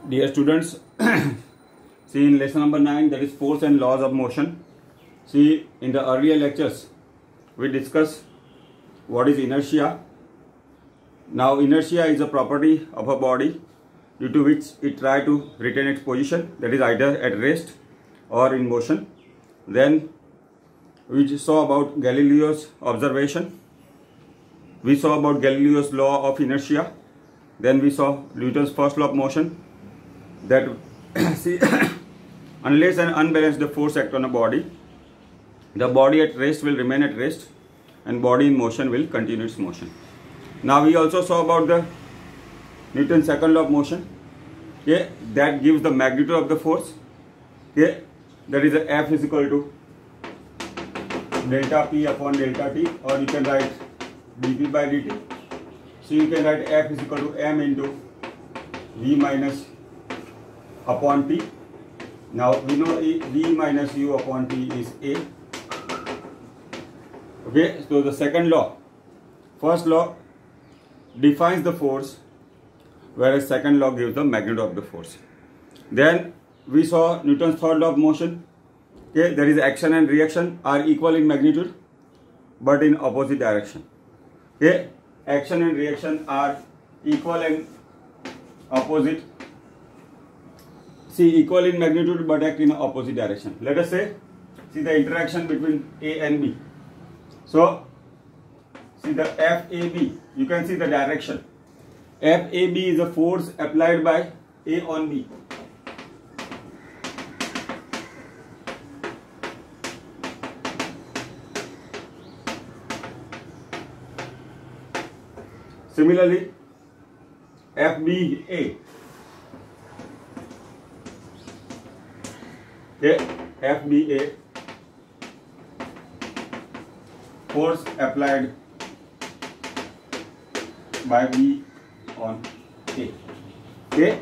Dear students, see in lesson number 9, that is force and laws of motion. See, in the earlier lectures we discussed what is inertia. Now inertia is a property of a body due to which it tries to retain its position, that is either at rest or in motion. Then we saw about Galileo's observation. We saw about Galileo's law of inertia. Then we saw Newton's first law of motion, that see, unless and unbalanced the force act on a body, the body at rest will remain at rest and body in motion will continue its motion. Now we also saw about the Newton's second law of motion, okay, that gives the magnitude of the force, okay, that is F is equal to delta P upon delta T, or you can write dP by dt. So you can write F is equal to m into V minus upon T. Now we know V minus U upon T is A. Okay, so the second law, first law defines the force, whereas second law gives the magnitude of the force. Then we saw Newton's third law of motion. Okay, there is action and reaction are equal in magnitude but in opposite direction. Okay, action and reaction are equal and opposite. See, equal in magnitude but act in opposite direction. Let us say, see the interaction between A and B. So, see the FAB, you can see the direction. FAB is a force applied by A on B. Similarly, FBA, okay, FBA, force applied by B on A. Okay.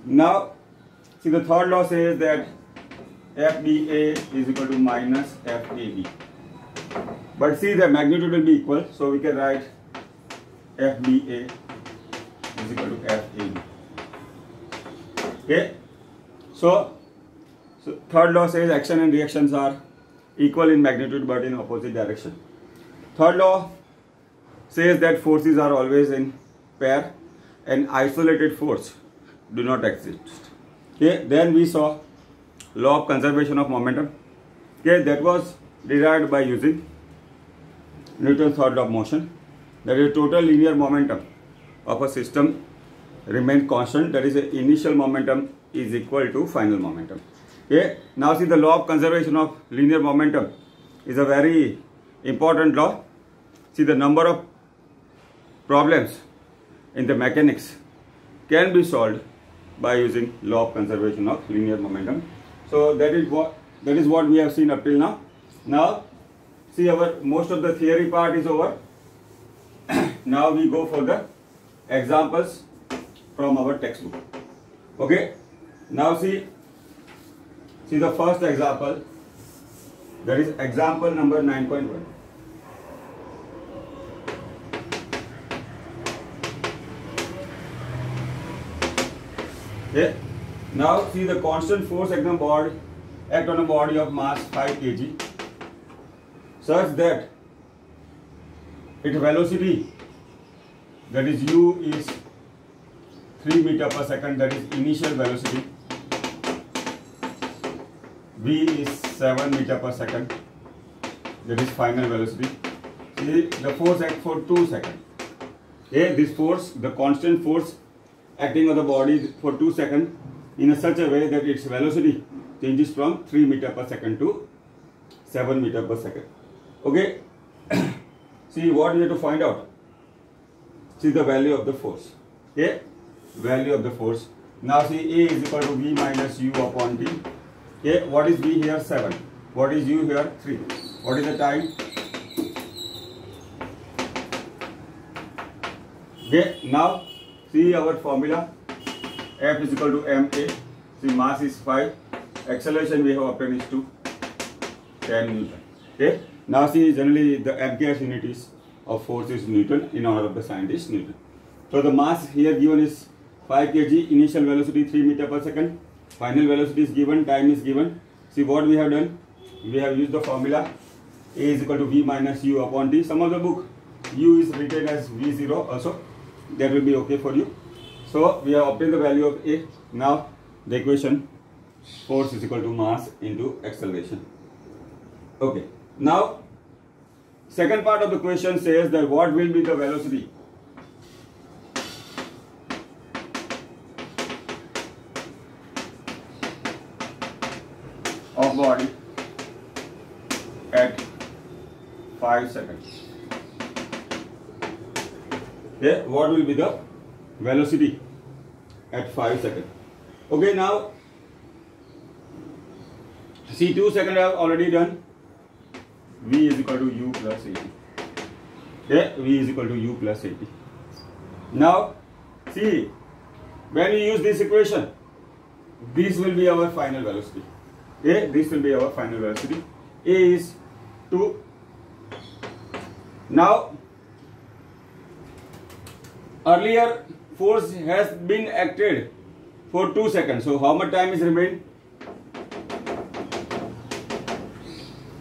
Now, see the third law says that FBA is equal to minus FAB. But see the magnitude will be equal, so we can write FBA is equal to FAB. Okay. So third law says action and reactions are equal in magnitude but in opposite direction. Third law says that forces are always in pair and isolated force do not exist. Okay. Then we saw law of conservation of momentum. Okay, that was derived by using Newton's third law of motion. That is, total linear momentum of a system remains constant. That is, initial momentum is equal to final momentum. Okay. Now see, the law of conservation of linear momentum is a very important law. See, the number of problems in the mechanics can be solved by using law of conservation of linear momentum. So that is what we have seen up till now. Now see, our most of the theory part is over. Now we go for the examples from our textbook. Okay. Now see the first example, that is example number 9.1. Okay. Now see, the constant force act on a body of mass 5 kg such that its velocity, that is U, is 3 meter per second, that is initial velocity. V is 7 meter per second, that is final velocity. See, the force acts for 2 seconds. Okay, this force, the constant force acting on the body for 2 seconds in such a way that its velocity changes from 3 meter per second to 7 meter per second. Okay. See, what we have to find out? See the value of the force. Okay, value of the force. Now see, A is equal to V minus U upon T. Okay, what is V here? 7. What is U here? 3. What is the time? Okay, now see our formula. F is equal to ma. See, mass is 5. Acceleration we have obtained is 2. 10 Newton. Okay. Now see, generally the Ampere's unities of force is Newton in honor of the scientist Newton. So the mass here given is 5 kg, initial velocity 3 meter per second, final velocity is given, time is given. See what we have done, we have used the formula A is equal to V minus U upon T. Some of the book U is written as V0 also, that will be okay for you. So we have obtained the value of A. Now the equation, force is equal to mass into acceleration. Okay, now second part of the question says that what will be the velocity of body at 5 seconds. Okay, what will be the velocity at 5 seconds? Okay, now see 2 seconds I have already done. V is equal to U plus 80. Okay, V is equal to U plus 80. Now see, when we use this equation, this will be our final velocity. Okay, this will be our final velocity. A is 2. Now earlier force has been acted for 2 seconds. So how much time is remained?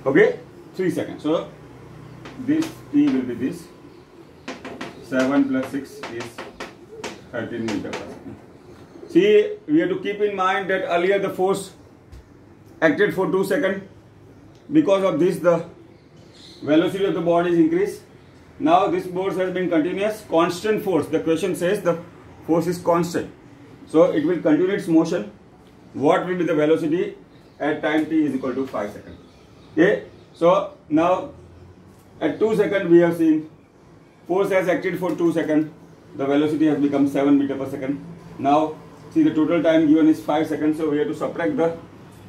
Okay, 3 seconds. So this T will be this. 7 plus 6 is 13 meter per second. See, we have to keep in mind that earlier the force acted for 2 seconds. Because of this, the velocity of the body is increased. Now this force has been continuous, constant force. The question says the force is constant. So it will continue its motion. What will be the velocity at time t is equal to 5 seconds? Okay. So now at 2 seconds we have seen force has acted for 2 seconds. The velocity has become 7 meter per second. Now see the total time given is 5 seconds. So we have to subtract the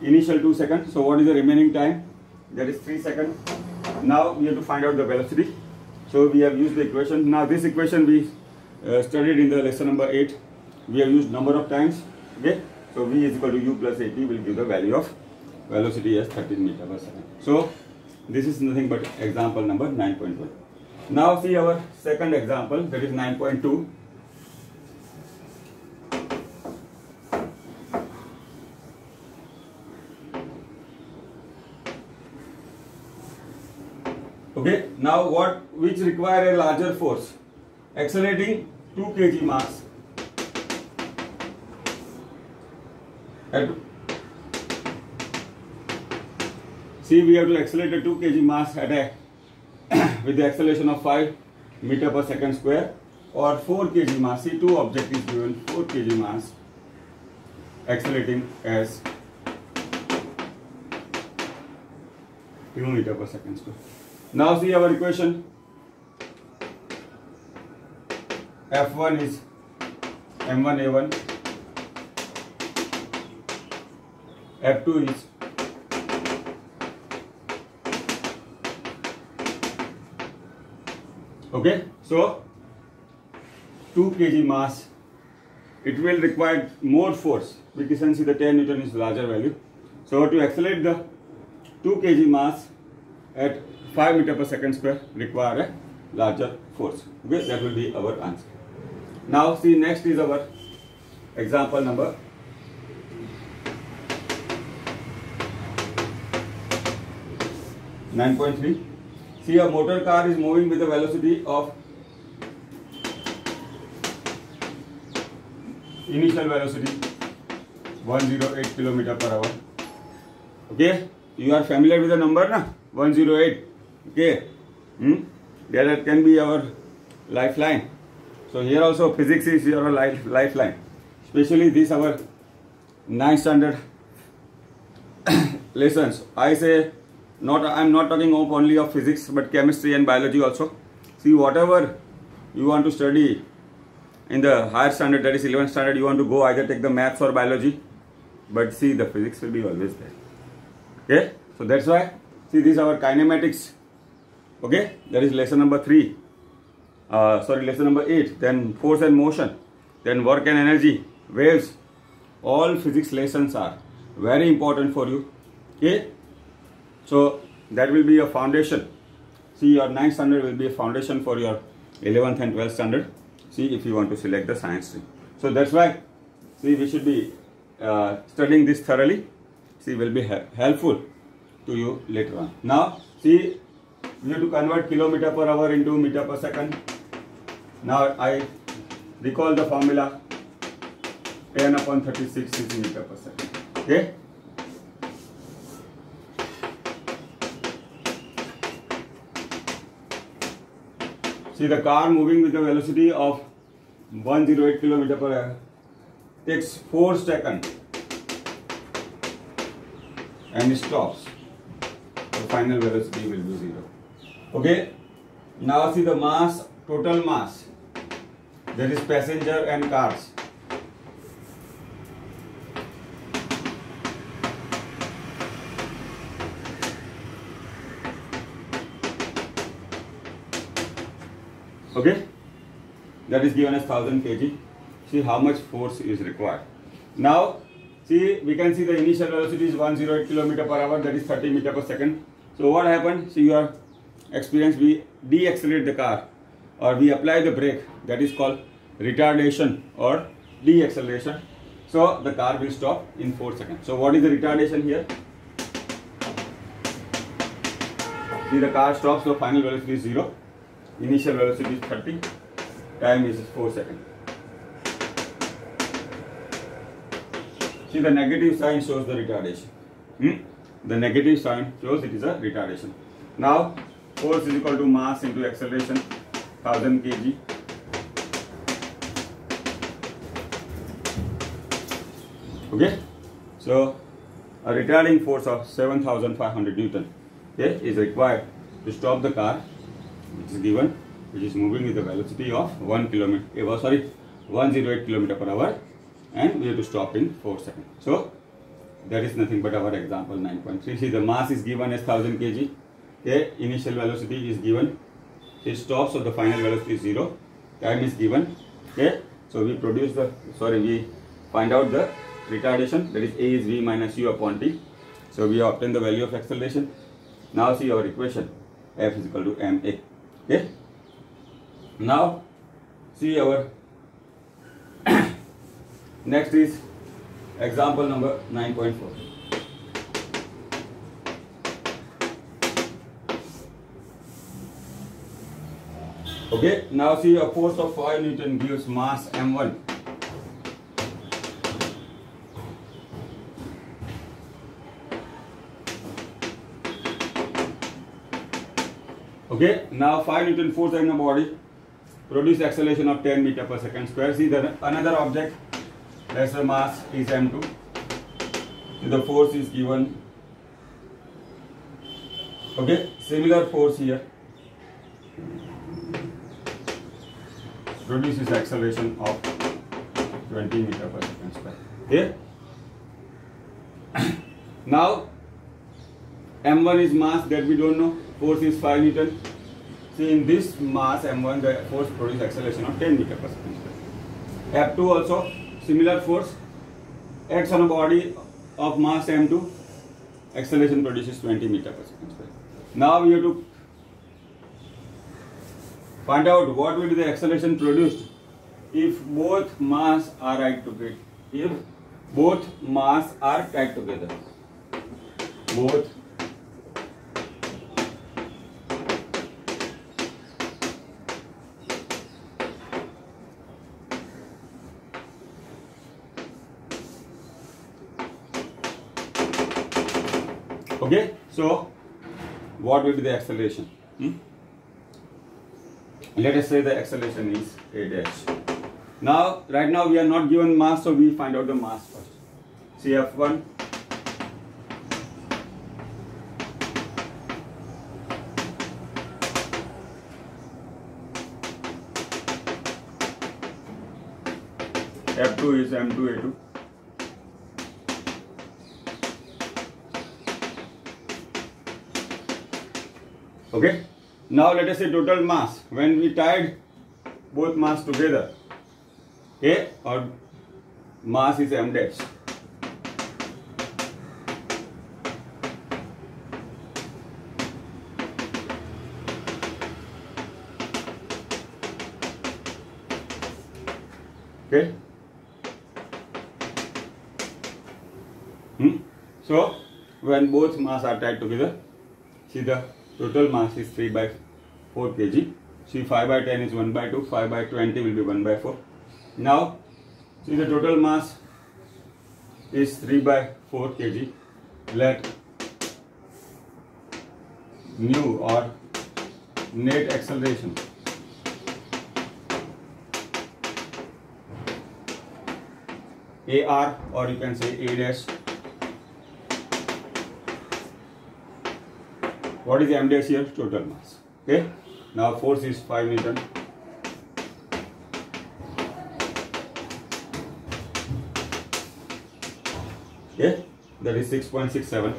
initial 2 seconds. So what is the remaining time? That is 3 seconds. Now we have to find out the velocity. So we have used the equation. Now this equation we studied in the lesson number 8. We have used number of times. Okay. So V is equal to U plus 80 will give the value of velocity as 13 meter per second. So this is nothing but example number 9.1. Now see our second example, that is 9.2. Okay, now which require a larger force? Accelerating 2 kg mass see, we have to accelerate a 2 kg mass at a with the acceleration of 5 meter per second square, or 4 kg mass. See, two objects given, 4 kg mass accelerating as 2 meter per second square. Now see our equation. F1 is m1a1, F2 is okay. So 2 kg mass, it will require more force. We can see the 10 Newton is larger value. So to accelerate the 2 kg mass at 5 meter per second square require a larger force. Okay, that will be our answer. Now see, next is our example number 9.3. See, a motor car is moving with a velocity of initial velocity 108 km per hour. Okay, you are familiar with the number, na? 108. Okay, that can be our lifeline. So here also physics is your lifeline. Especially this our 9th standard lessons. I say I'm not talking only of physics, but chemistry and biology also. See, whatever you want to study in the higher standard, that is 11th standard, you want to go either take the maths or biology, but see, the physics will be always there. Okay, so that's why see, this is our kinematics. Okay, that is lesson number 3. Lesson number 8. Then force and motion, then work and energy, waves. All physics lessons are very important for you. Okay, so that will be a foundation. See, your 9th standard will be a foundation for your 11th and 12th standard. See, if you want to select the science stream. So that's why, see, we should be studying this thoroughly. See, will be helpful to you later on. Now, see, we have to convert kilometer per hour into meter per second. Now, I recall the formula 10 upon 36 is meter per second. Okay. See, the car moving with a velocity of 108 km per hour takes 4 seconds and stops. The final velocity will be 0. Okay. Now see the mass, total mass. That is passenger and cars. Okay, that is given as 1000 kg. See how much force is required. Now, see, we can see the initial velocity is 108 km per hour, that is 30 meter per second. So what happened? See, your experience, we de-accelerate the car or we apply the brake, that is called retardation or de-acceleration. So the car will stop in 4 seconds. So what is the retardation here? See, the car stops, so final velocity is 0. Initial velocity is 30, time is 4 seconds. See, the negative sign shows the retardation. The negative sign shows it is a retardation. Now, force is equal to mass into acceleration, 1000 kg. Okay, so a retarding force of 7500 Newton, okay, is required to stop the car, which is given, which is moving with a velocity of 108 km per hour, and we have to stop in 4 seconds. So that is nothing but our example 9.3. See, the mass is given as 1000 kg. Okay, initial velocity is given. It stops, so the final velocity is 0. Time is given. Okay, so we find out the retardation, that is A is V minus U upon T. So we obtain the value of acceleration. Now see our equation, F is equal to ma. Okay, now see our next is example number 9.4. Okay, now see a force of 5 Newton gives mass m1. Okay, now 5 Newton force in a body produce acceleration of 10 meter per second square. See, another object, that's the mass is m2. So the force is given. Okay, similar force here produces acceleration of 20 meter per second square. Okay. Now m1 is mass, that we don't know. Force is 5 Newton. See, in this mass m1, the force produces acceleration of 10 meter per second square. F2 also similar force acts on a body of mass m2. Acceleration produces 20 meter per second square. Now we have to find out what will be the acceleration produced if both mass are tied together. If both mass are tied together. Both okay, so what will be the acceleration? Let us say the acceleration is a dash. Now, right now we are not given mass, so we find out the mass first. See, F1 F2 is m2a2. Okay, now let us say total mass when we tied both mass together, okay, or mass is m dash. Okay, So when both mass are tied together, see the total mass is 3 by 4 kg. See 5 by 10 is 1 by 2, 5 by 20 will be 1 by 4. Now see the total mass is 3 by 4 kg. Let nu or net acceleration AR, or you can say A dash. What is m dash here? Total mass. Okay. Now force is 5 Newton. Okay, that is 6.67.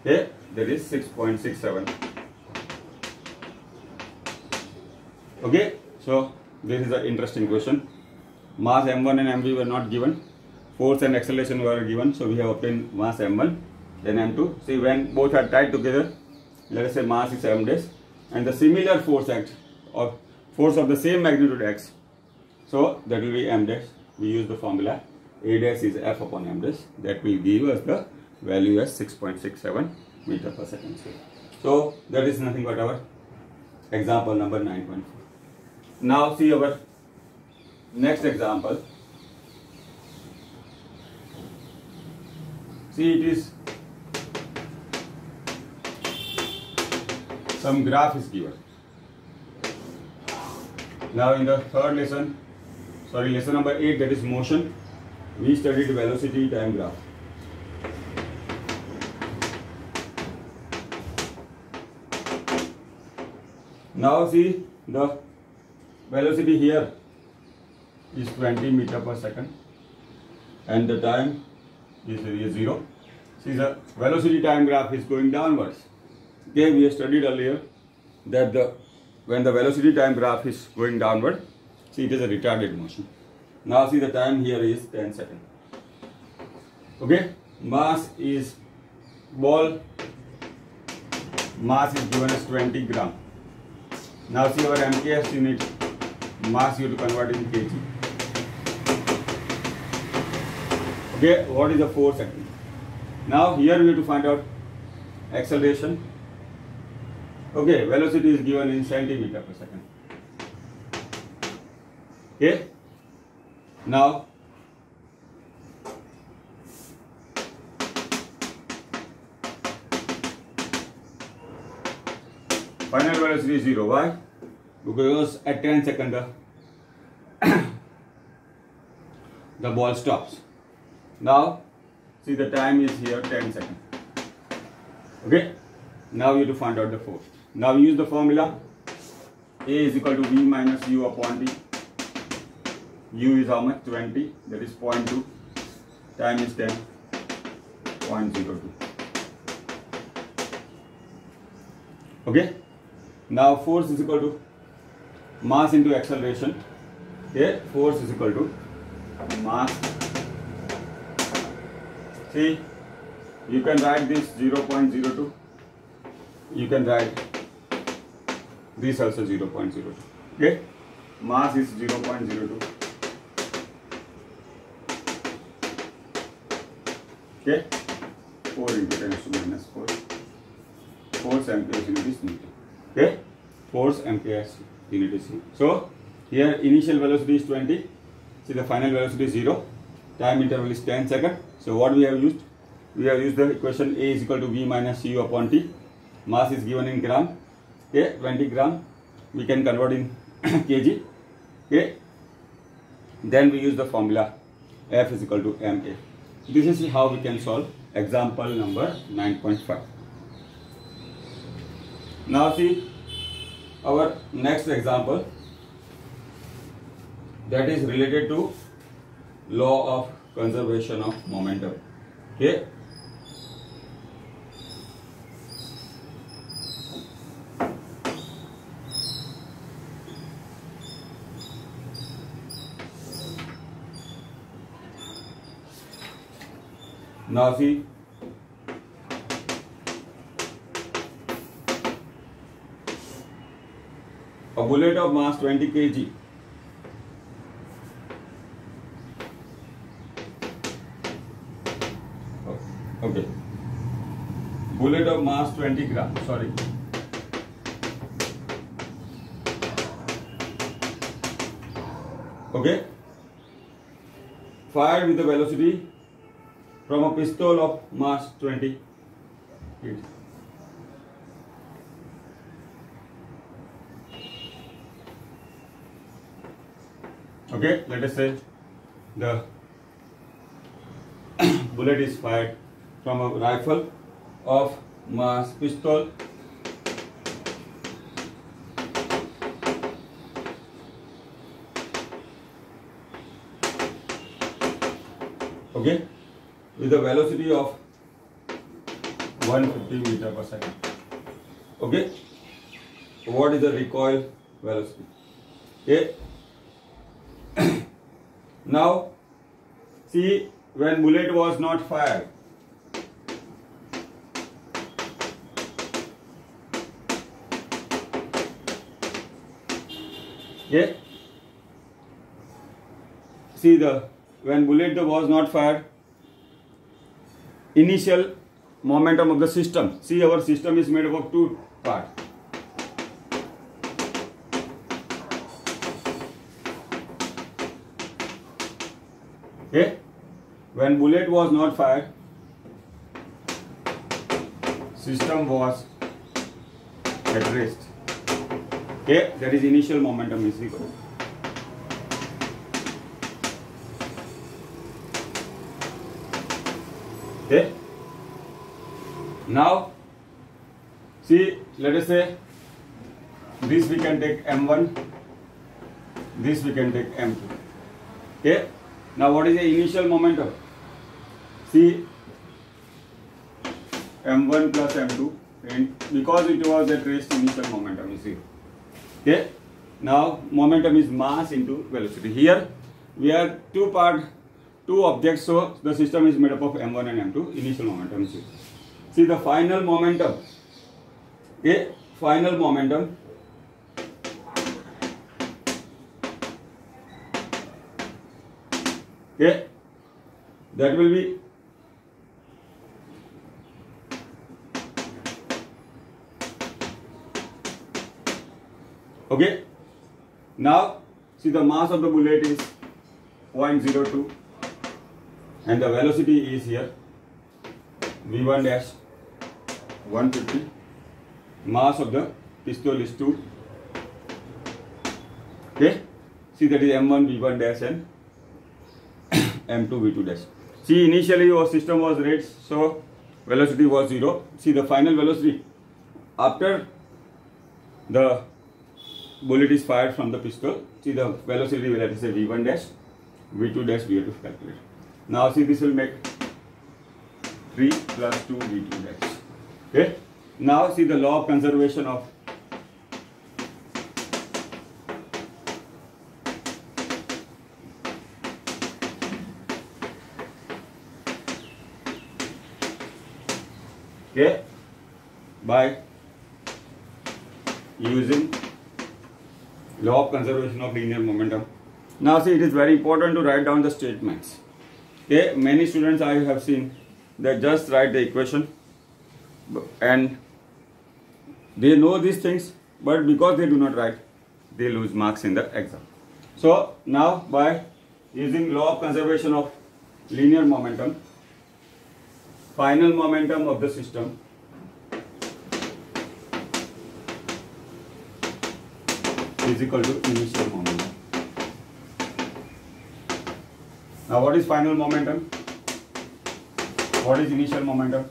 Okay, that is 6.67. Okay, so this is an interesting question. Mass m1 and mv were not given. Force and acceleration were given. So we have obtained mass m1, then m2. See, when both are tied together, let us say mass is m dash, and the similar force act or force of the same magnitude x. So that will be m dash. We use the formula A dash is F upon m dash. That will give us the value as 6.67 meter per second square. So that is nothing but our example number 9.4. Now see our next example. See, it is some graph is given. Now in the third lesson, lesson number 8, that is motion, we studied velocity time graph. Now see, the velocity here is 20 meter per second and the time is 0. See, the velocity time graph is going downwards. Okay, we have studied earlier that when the velocity time graph is going downward, see, it is a retarded motion. Now see, the time here is 10 seconds. Okay, mass is ball, mass is given as 20 gram. Now see, our MKS unit, mass you have to convert in kg. Okay, what is the force acting? Now here we have to find out acceleration. Okay, velocity is given in centimeter per second. Okay, now final velocity is 0. Why? Because at 10 seconds the ball stops. Now see, the time is here 10 seconds. Okay, now you have to find out the force. Now we use the formula A is equal to V minus U upon T. U is how much? 20, that is 0.2. Time is 10, 0.02. Okay, now force is equal to mass into acceleration. Okay, force is equal to mass. See, you can write this 0.02. You can write this also 0.02. Okay, mass is 0.02. Okay, 4 into 10 to minus 4. Force MKS unit is Newton. Okay, force MKS unit is Newton. So here initial velocity is 20. See, the final velocity is 0. Time interval is 10 seconds. So what we have used? We have used the equation A is equal to V minus U upon T. Mass is given in gram. Okay, 20 gram. We can convert in kg. Okay. Then we use the formula F is equal to ma. This is how we can solve example number 9.5. Now see our next example, that is related to law of conservation of momentum. Okay. Now see, a bullet of mass 20 kg of mass 20 gram. Sorry. Okay. Fired with the velocity from a pistol of mass 20 kg. Okay, let us say the bullet is fired from a rifle of mass pistol okay, with a velocity of 150 meter per second. Okay, what is the recoil velocity? Okay. Now, see, when bullet was not fired, okay, see when bullet was not fired, initial momentum of the system. See, our system is made up of two parts. Okay, when bullet was not fired, system was at rest. Okay, that is initial momentum is equal. Okay, now see, let us say this we can take M1, this we can take M2. Okay. Now what is the initial momentum? See, M1 plus M2, and because it was at rest, initial momentum is 0. Okay. Now momentum is mass into velocity. Here we have two objects, so the system is made up of M1 and M2. Initial momentum is 0. See the final momentum. Okay, final momentum. Okay, that will be okay. Now see, the mass of the bullet is 0.02 and the velocity is here v1 dash 150. Mass of the pistol is 2. Okay, see, that is m1 v1 dash and m2 v2 dash. See, initially your system was ready, so velocity was 0. See the final velocity after the bullet is fired from the pistol. See the velocity, let us say v1 dash, v2 dash we have to calculate. Now see, this will make 3 plus 2 v2 dash. Okay. Now see the law of conservation of okay, by using law of conservation of linear momentum. Now see, it is very important to write down the statements. Okay, many students I have seen, they just write the equation and they know these things, but because they do not write, they lose marks in the exam. So now by using law of conservation of linear momentum, final momentum of the system is equal to initial momentum. Now what is final momentum? What is initial momentum?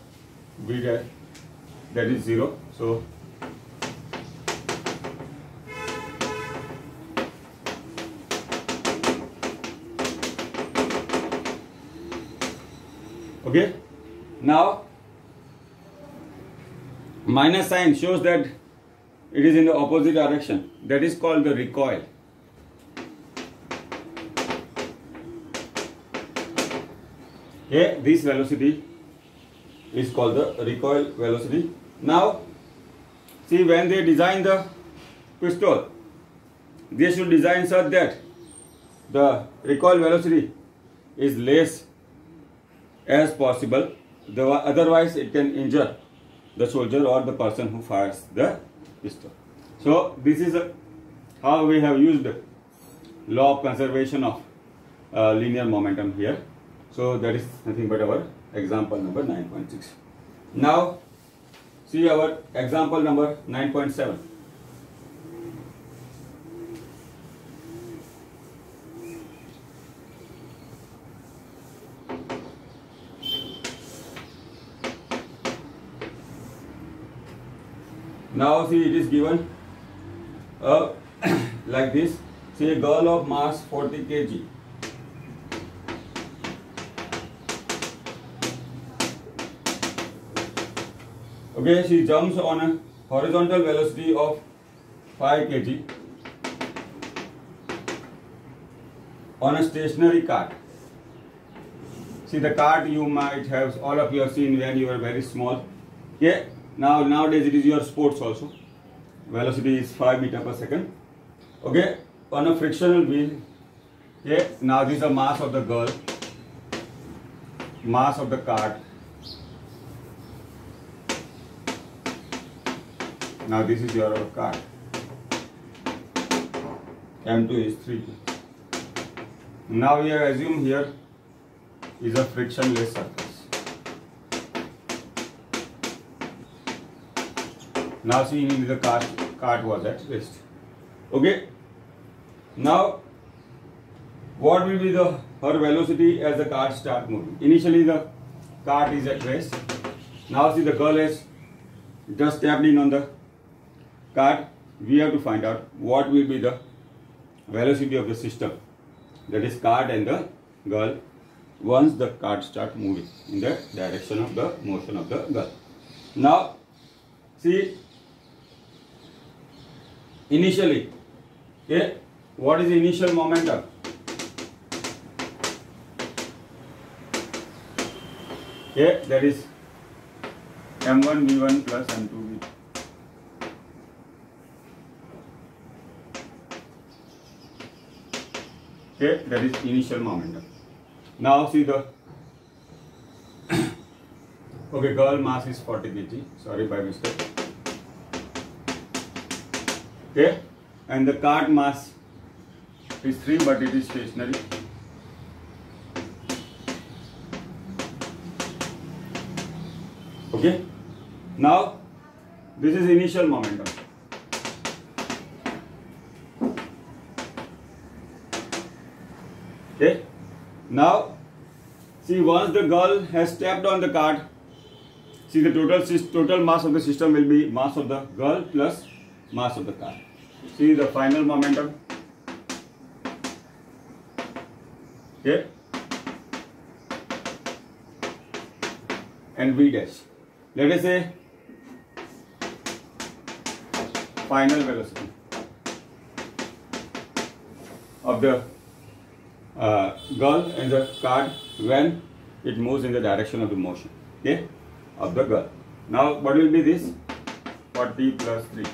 V dash, that is 0. So okay, now minus sign shows that it is in the opposite direction. That is called the recoil. Okay, this velocity is called the recoil velocity. Now see, when they design the pistol, they should design such that the recoil velocity is less as possible, otherwise it can injure the soldier or the person who fires the pistol. So this is how we have used law of conservation of linear momentum here. So that is nothing but our example number 9.6. Now see our example number 9.7. Now see, it is given like this. See, a girl of mass 40 kg. Okay, she jumps on a horizontal velocity of 5 kg on a stationary cart. See, the cart you might have, all of you have seen when you were very small. Okay, nowadays it is your sports also. Velocity is 5 meter per second. Okay, on a frictional wheel. Okay, now this is the mass of the girl, mass of the cart. Now this is your cart. M2 is 3. Now we assume here is a frictionless surface. Now see, the cart was at rest. Okay. Now what will be her velocity as the cart start moving? Initially the cart is at rest. Now see, the girl has just stepped in on the cart. We have to find out what will be the velocity of the system, that is cart and the girl, once the cart start moving in the direction of the motion of the girl. Now see, initially, okay, what is the initial momentum? Okay, that is m1 v1 plus m2 v2. Okay, that is initial momentum. Now see the okay, girl mass is 40 kg. Sorry, by mistake. Okay, and the cart mass is 3, but it is stationary. Okay, now this is initial momentum. Okay, now see, once the girl has stepped on the cart, see, the total mass of the system will be mass of the girl plus mass of the cart. See the final momentum. Okay, and v dash. Let us say final velocity of the girl and the cart when it moves in the direction of the motion, okay, of the girl. Now what will be this? 40 plus 3.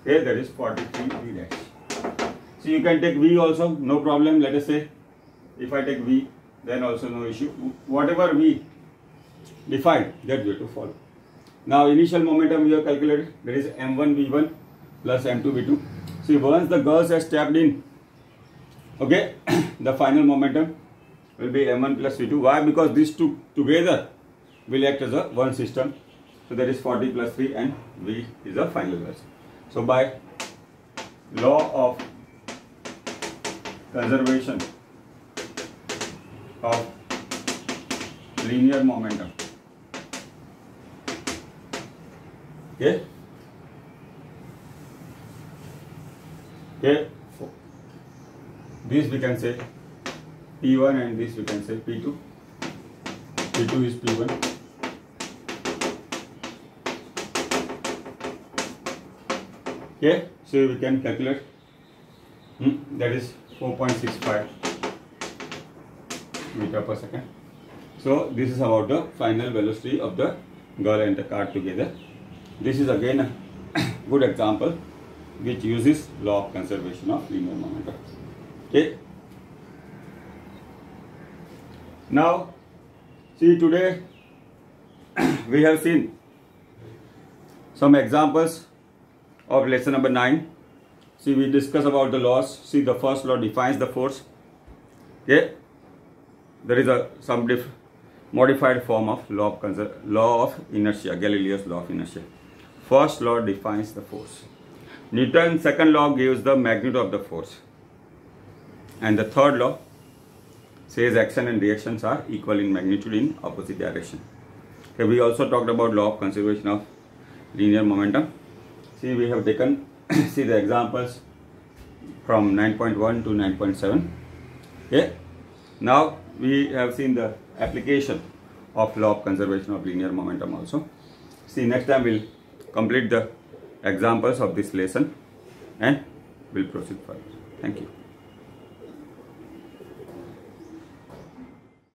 Okay, that is 43 v dash. So you can take v also, no problem. Let us say if I take v, then also no issue. Whatever we define, that we have to follow. Now initial momentum we have calculated, that is m1 v1 plus m2 v2. See, once the girls have stepped in, okay, the final momentum will be m1 plus v2. Why? Because these two together will act as a one system. So that is 40 plus 3 and v is the final velocity. So by law of conservation of linear momentum, okay, okay, this we can say P1 and this we can say P2. P2 is P1. Okay, so we can calculate that is 4.65 meter per second. So this is about the final velocity of the girl and the cart together. This is again a good example which uses law of conservation of linear momentum. Okay. Now see, today we have seen some examples of lesson number 9. See, we discuss about the laws. See, the first law defines the force. Okay, there is some modified form of law of inertia, Galileo's law of inertia. First law defines the force. Newton's second law gives the magnitude of the force, and the third law says action and reactions are equal in magnitude in opposite direction. Okay, we also talked about law of conservation of linear momentum. See, we have taken see the examples from 9.1 to 9.7. Okay, now we have seen the application of law of conservation of linear momentum also. See, next time we'll complete the examples of this lesson and we'll proceed further. Thank you.